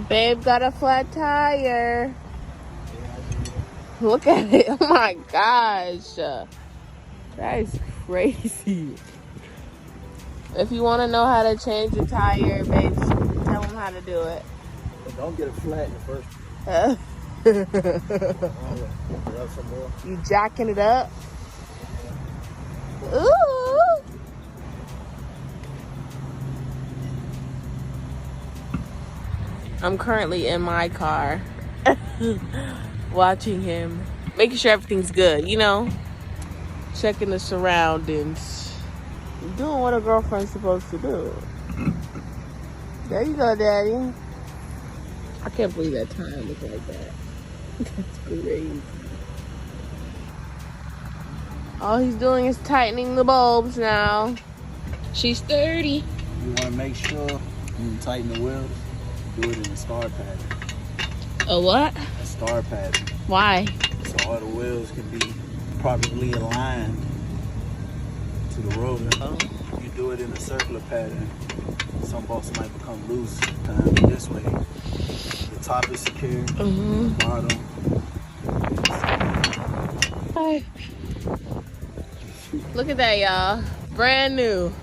Babe got a flat tire. Look at it. Oh my gosh. That is crazy. If you want to know how to change a tire, babe, tell him how to do it. Don't get it flat in the first. You jacking it up? Ooh. I'm currently in my car watching him, making sure everything's good, you know, checking the surroundings, doing what a girlfriend's supposed to do. There you go, Daddy. I can't believe that tire looked like that. That's crazy. All he's doing is tightening the bulbs now. She's 30. You want to make sure when you tighten the wheels, do it in a star pattern. A what? A star pattern. Why? So all the wheels can be properly aligned to the road. Oh. You do it in a circular pattern, some bolts might become loose. This way, the top is secure, the bottom. Look at that, y'all. Brand new.